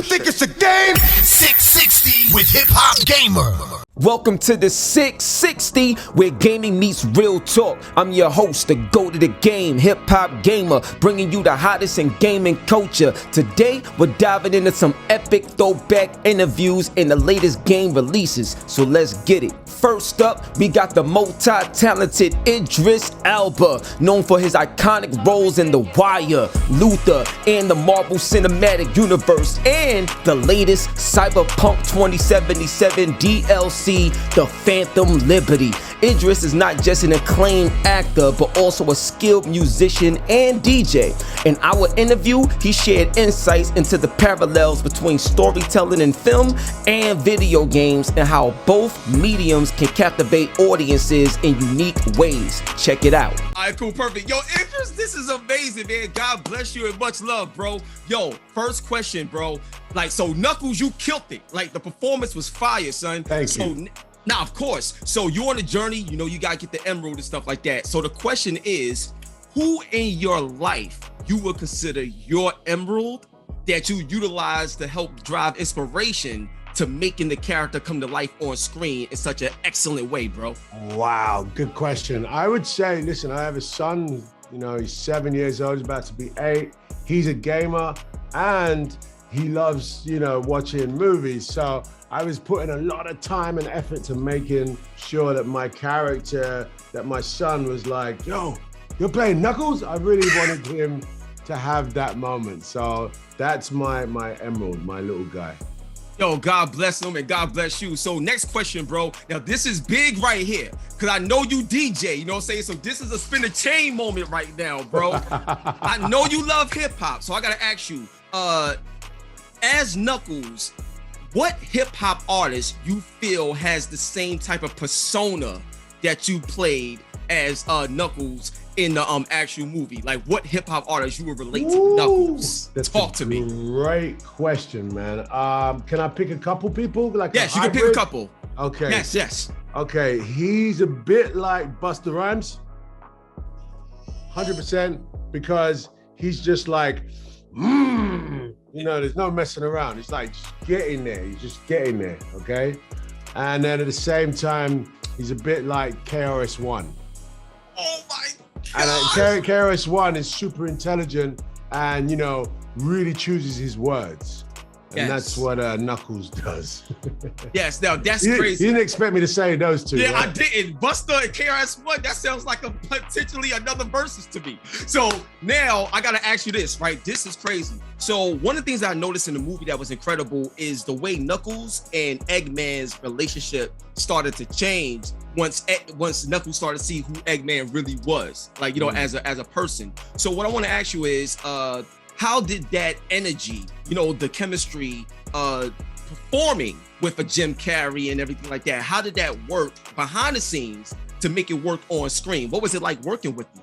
think it's a game? 660 with HipHopGamer. Welcome to the 660, where gaming meets real talk. I'm your host, the GOAT of the game, HipHopGamer, bringing you the hottest in gaming culture. Today, we're diving into some epic throwback interviews and the latest game releases. So let's get it. First up, we got the multi-talented Idris Elba, known for his iconic roles in The Wire, Luther, and the Marvel Cinematic Universe, and the latest Cyberpunk 2077 DLC, The Phantom Liberty. Idris is not just an acclaimed actor, but also a skilled musician and DJ. In our interview, he shared insights into the parallels between storytelling in film and video games, and how both mediums can captivate audiences in unique ways. Check it out. All right, cool, perfect. Yo, Idris, this is amazing, man. God bless you and much love, bro. Yo, first question, bro. Like, so Knuckles, you killed it. Like, the performance was fire, son. Thank you. Now, of course, so you're on a journey, you know, you gotta get the emerald and stuff like that. So the question is, who in your life you would consider your emerald that you utilize to help drive inspiration to making the character come to life on screen in such an excellent way, bro? Wow, good question. I would say, listen, I have a son, you know, he's 7 years old, he's about to be 8. He's a gamer and he loves, you know, watching movies. So I was putting a lot of time and effort to making sure that my character, that my son was like, yo, you're playing Knuckles? I really wanted him to have that moment. So that's my emerald, my little guy. Yo, God bless him and God bless you. So next question, bro. Now this is big right here, because I know you DJ, you know what I'm saying? So this is a spin the chain moment right now, bro. I know you love hip hop, so I gotta ask you, as Knuckles, what hip hop artist you feel has the same type of persona that you played as Knuckles in the actual movie? Like, what hip hop artist you would relate to Knuckles? Talk to me. Great question, man. Can I pick a couple people? Like, yes, you can pick a couple. Okay. Yes. Okay, he's a bit like Busta Rhymes, 100%, because he's just like, you know, there's no messing around. It's like, just get in there. He's just getting there, okay? And then at the same time, he's a bit like KRS-One. Oh my And God. KRS-One is super intelligent and, you know, really chooses his words. And that's what Knuckles does. Yes, now that's You crazy. didn't expect me to say those two. Yeah, right? I didn't. Busta and KRS-One, that sounds like a potentially another versus to me. So now I gotta ask you this, right? This is crazy. So one of the things I noticed in the movie that was incredible is the way Knuckles and Eggman's relationship started to change once Knuckles started to see who Eggman really was, like, you know, as a person. So what I want to ask you is, how did that energy, you know, the chemistry, performing with a Jim Carrey and everything like that, how did that work behind the scenes to make it work on screen? What was it like working with you?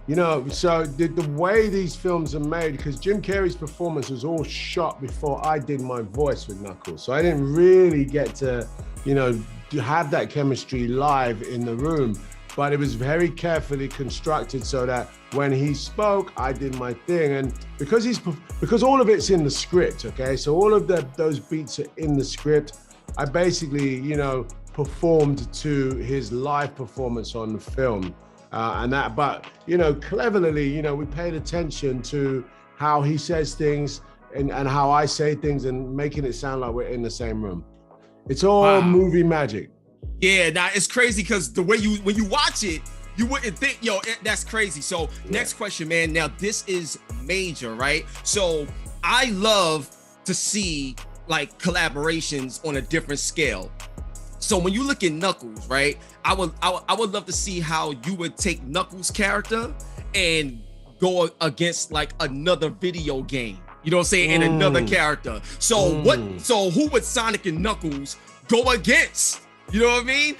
You know, so the way these films are made, because Jim Carrey's performance was all shot before I did my voice with Knuckles. So I didn't really get to, you know, to have that chemistry live in the room. But it was very carefully constructed so that when he spoke, I did my thing. And because all of it's in the script, okay? So all of those beats are in the script. I basically, you know, performed to his live performance on the film. But, you know, cleverly, you know, we paid attention to how he says things and how I say things and making it sound like we're in the same room. It's all movie magic. Yeah, now it's crazy because the way when you watch it, you wouldn't think, yo, that's crazy. So next question, man. Now this is major, right? So I love to see like collaborations on a different scale. So when you look at Knuckles, right? I would love to see how you would take Knuckles' character and go against like another video game. You know what I'm saying? And another character. So who would Sonic and Knuckles go against? You know what I mean?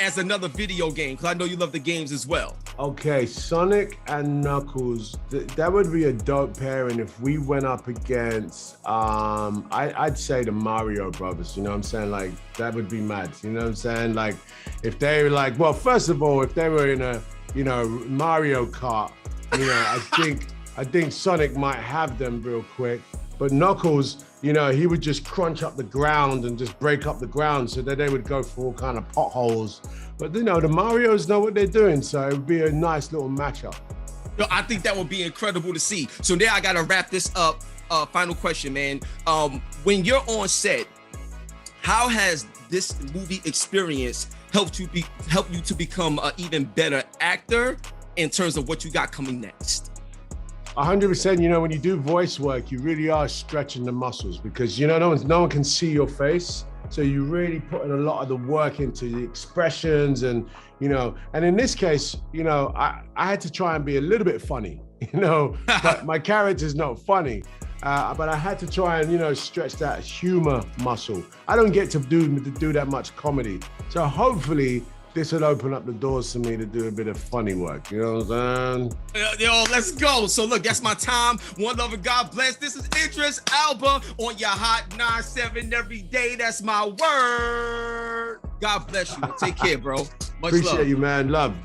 As another video game, because I know you love the games as well. Okay, Sonic and Knuckles, that would be a dope pairing if we went up against, I'd say the Mario Brothers, you know what I'm saying? Like, that would be mad, you know what I'm saying? Like, if they were like, well, first of all, if they were in a, you know, Mario Kart, you know, I think Sonic might have them real quick. But Knuckles, you know, he would just crunch up the ground and just break up the ground so that they would go for all kind of potholes. But, you know, the Marios know what they're doing, so it would be a nice little matchup. Yo, I think that would be incredible to see. So now I got to wrap this up. Final question, man. When you're on set, how has this movie experience helped you to become an even better actor in terms of what you got coming next? 100%. You know, when you do voice work, you really are stretching the muscles because, you know, no one can see your face. So you really putting a lot of the work into the expressions and, you know, and in this case, you know, I had to try and be a little bit funny, you know, but my character's not funny. But I had to try and, you know, stretch that humor muscle. I don't get to do that much comedy. So hopefully this will open up the doors for me to do a bit of funny work. You know what I'm saying? Yo, let's go. So look, that's my time. One love and God bless. This is Idris Elba on your Hot 97 every day. That's my word. God bless you. Take care, bro. Much Appreciate love. you, man. Love.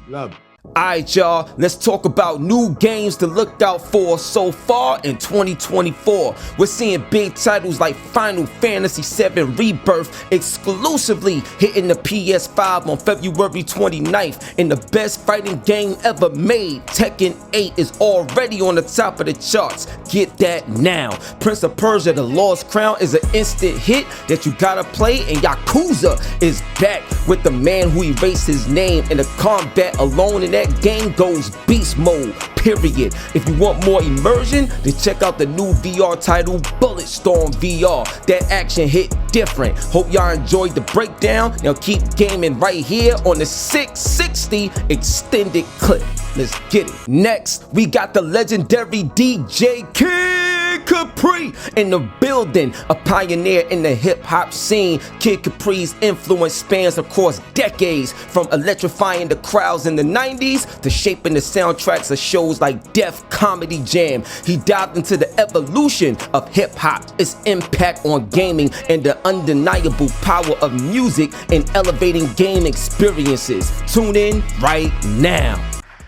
Alright, y'all, let's talk about new games to look out for so far in 2024. We're seeing big titles like Final Fantasy VII Rebirth exclusively hitting the PS5 on February 29th, and the best fighting game ever made, Tekken 8, is already on the top of the charts. Get that now. Prince of Persia: The Lost Crown is an instant hit that you gotta play, and Yakuza is back with the man who erased his name, and the combat alone in that game goes beast mode, period. If you want more immersion, then check out the new VR title, Bulletstorm VR. That action hit different. Hope y'all enjoyed the breakdown. Now keep gaming right here on the 660 extended clip. Let's get it. Next, we got the legendary DJ Kid Capri in the building, a pioneer in the hip-hop scene. Kid Capri's influence spans across decades, from electrifying the crowds in the 90s to shaping the soundtracks of shows like Def Comedy Jam. He dived into the evolution of hip-hop, its impact on gaming, and the undeniable power of music in elevating game experiences. Tune in right now.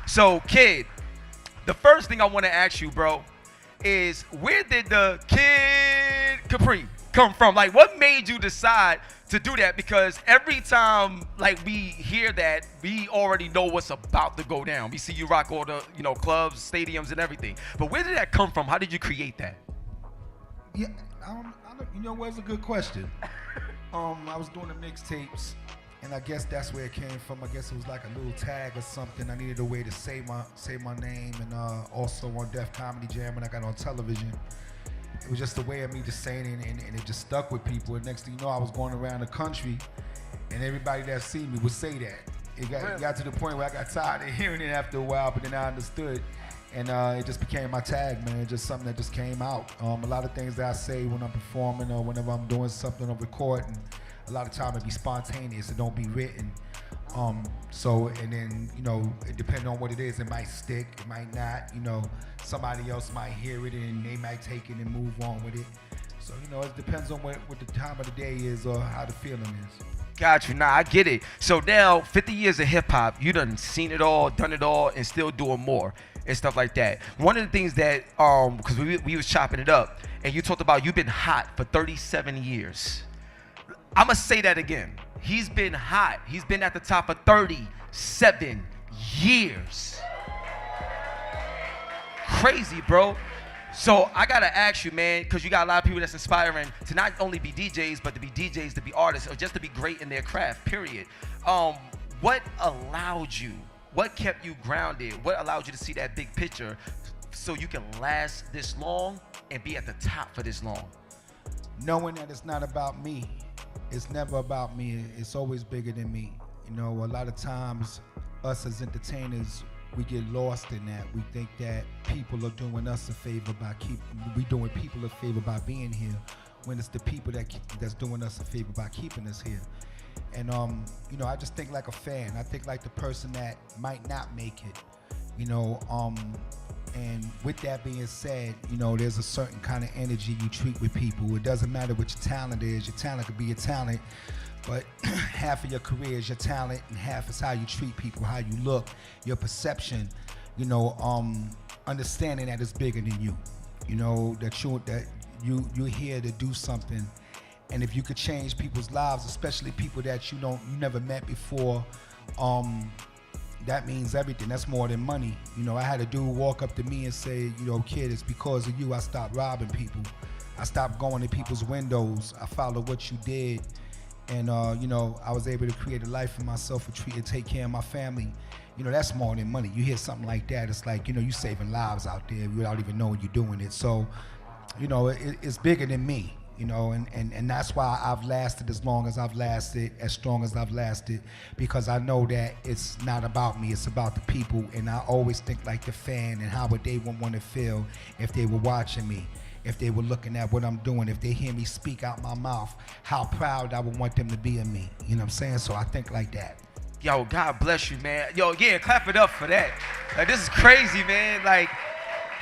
So, Kid, the first thing I want to ask you, bro, is where did the Kid Capri come from? Like, what made you decide to do that? Because every time, like, we hear that, we already know what's about to go down. We see you rock all the, you know, clubs, stadiums, and everything. But where did that come from? How did you create that? Yeah, I don't, you know, what's a good question. I was doing the mixtapes, and I guess that's where it came from. I guess it was like a little tag or something. I needed a way to say my name, and also on Def Comedy Jam when I got on television. It was just a way of me just saying it, and it just stuck with people. And next thing you know, I was going around the country, and everybody that seen me would say that. It got to the point where I got tired of hearing it after a while, but then I understood. And it just became my tag, man. It's just something that just came out. A lot of things that I say when I'm performing or whenever I'm doing something or recording, a lot of time it be spontaneous. It don't be written. And then, you know, it depends on what it is. It might stick, it might not. You know, somebody else might hear it and they might take it and move on with it. So, you know, it depends on what the time of the day is or how the feeling is. Got you. Nah, I get it. So now, 50 years of hip-hop, you done seen it all, done it all, and still doing more and stuff like that. One of the things that, because we was chopping it up, and you talked about you've been hot for 37 years. I'm going to say that again. He's been hot. He's been at the top for 37 years. Crazy, bro. So I gotta ask you, man, because you got a lot of people that's inspiring to not only be DJs, but to be DJs, to be artists, or just to be great in their craft, period. What allowed you, what kept you grounded, what allowed you to see that big picture so you can last this long and be at the top for this long? Knowing that it's not about me. It's never about me. It's always bigger than me. You know, a lot of times, us as entertainers, we get lost in that. We think that people are doing us a favor by we doing people a favor by being here, when it's the people that's doing us a favor by keeping us here. And you know, I just think like a fan. I think like the person that might not make it. You know, and with that being said, you know, there's a certain kind of energy you treat with people. It doesn't matter what your talent is. Your talent could be your talent, but half of your career is your talent, and half is how you treat people, how you look, your perception. You know, understanding that it's bigger than you. You know, that you're here to do something, and if you could change people's lives, especially people that you never met before, that means everything. That's more than money. You know, I had a dude walk up to me and say, you know, kid, it's because of you I stopped robbing people. I stopped going to people's windows. I followed what you did. And, you know, I was able to create a life for myself and take care of my family. You know, that's more than money. You hear something like that, it's like, you know, you're saving lives out there without even knowing you're doing it. So, you know, it's bigger than me. You know, and that's why I've lasted as long as I've lasted, as strong as I've lasted, because I know that it's not about me, it's about the people. And I always think like the fan, and how would they want to feel if they were watching me, if they were looking at what I'm doing, if they hear me speak out my mouth, how proud I would want them to be of me. You know what I'm saying? So I think like that. Yo, God bless you, man. Yo, yeah, clap it up for that. Like, this is crazy, man. Like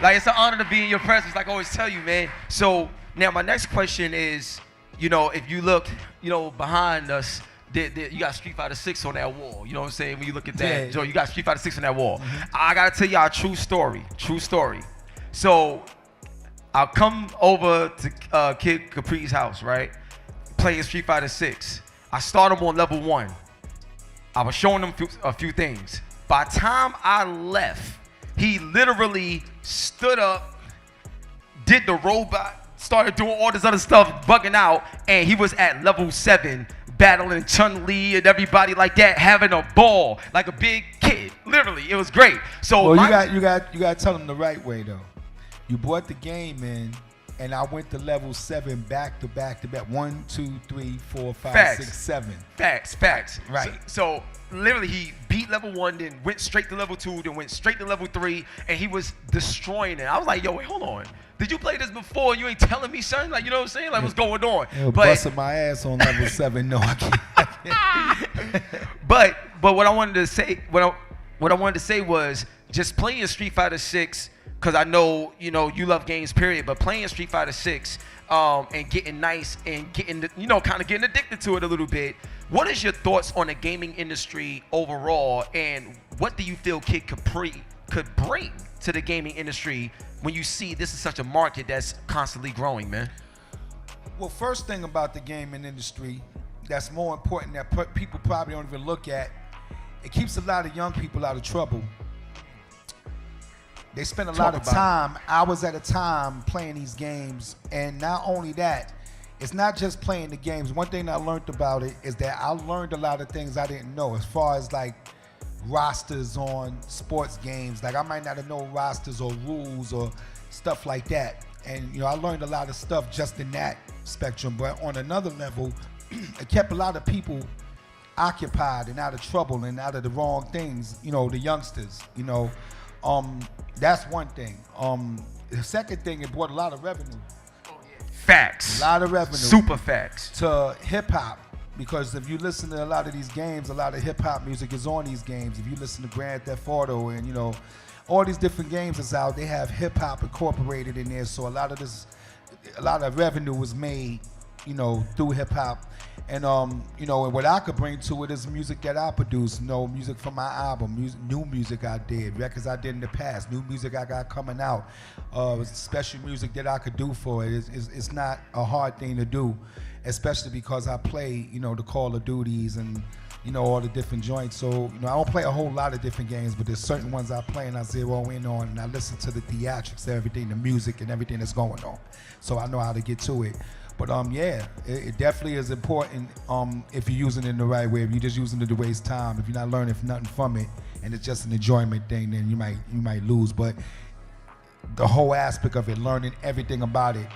it's an honor to be in your presence, like I always tell you, man. So now my next question is, you know, if you look, you know, behind us, you got Street Fighter 6 on that wall. You know what I'm saying? When you look at that, Yeah. Joe, you got Street Fighter 6 on that wall. I gotta tell y'all a true story. So I'll come over to Kid Capri's house, right? Playing Street Fighter 6. I start him on level 1. I was showing him a few things. By the time I left, he literally stood up, did the robot, started doing all this other stuff, bugging out, and he was at level 7, battling Chun-Li and everybody like that, having a ball, like a big kid. Literally, it was great. So well, you got to tell them the right way though. You brought the game in, and I went to level 7 back to back. 1, 2, 3, 4, 5, 6, 7. Facts. Right. So literally, he beat level 1, then went straight to level 2, then went straight to level 3, and he was destroying it. I was like, yo, wait, hold on. Did you play this before? You ain't telling me, son? Like, you know what I'm saying? Like, what's going on? Yo, busting my ass on level 7. No, I can't. But what I wanted to say, what I wanted to say was just playing Street Fighter 6, because I know, you know, you love games, period. But playing Street Fighter 6 and getting nice and getting, you know, kind of getting addicted to it a little bit. What is your thoughts on the gaming industry overall, and what do you feel Kid Capri could bring to the gaming industry when you see this is such a market that's constantly growing, man? Well, first thing about the gaming industry that's more important that people probably don't even look at, it keeps a lot of young people out of trouble. They spend a lot of time, hours at a time, playing these games. And not only that, it's not just playing the games. One thing I learned about it is that I learned a lot of things I didn't know as far as like rosters on sports games. Like I might not have known rosters or rules or stuff like that. And you know, I learned a lot of stuff just in that spectrum. But on another level, it kept a lot of people occupied and out of trouble and out of the wrong things, you know, the youngsters, you know. That's one thing. The second thing, it brought a lot of revenue. Facts. A lot of revenue. Super facts. To hip hop, because if you listen to a lot of these games, a lot of hip hop music is on these games. If you listen to Grand Theft Auto and, you know, all these different games that's out, they have hip hop incorporated in there. So a lot of revenue was made, you know, through hip hop. And you know, and what I could bring to it is music that I produce, you know, music from my album, new music I did, records I did in the past, new music I got coming out, special music that I could do for it. It's not a hard thing to do, especially because I play, you know, the Call of Duties and, you know, all the different joints. So, you know, I don't play a whole lot of different games, but there's certain ones I play and I zero in on, and I listen to the theatrics, everything, the music and everything that's going on. So I know how to get to it. But yeah, it definitely is important if you're using it in the right way. If you're just using it to waste time, if you're not learning nothing from it, and it's just an enjoyment thing, then you might lose. But the whole aspect of it, learning everything about it,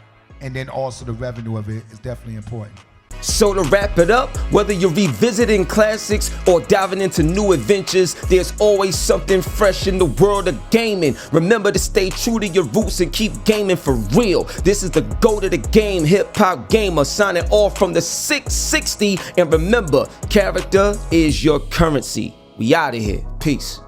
and then also the revenue of it is definitely important. So to wrap it up, whether you're revisiting classics or diving into new adventures, there's always something fresh in the world of gaming. Remember to stay true to your roots and keep gaming for real. This is the Go to the Game HipHopGamer signing off from the 660. And remember, character is your currency. We out of here. Peace.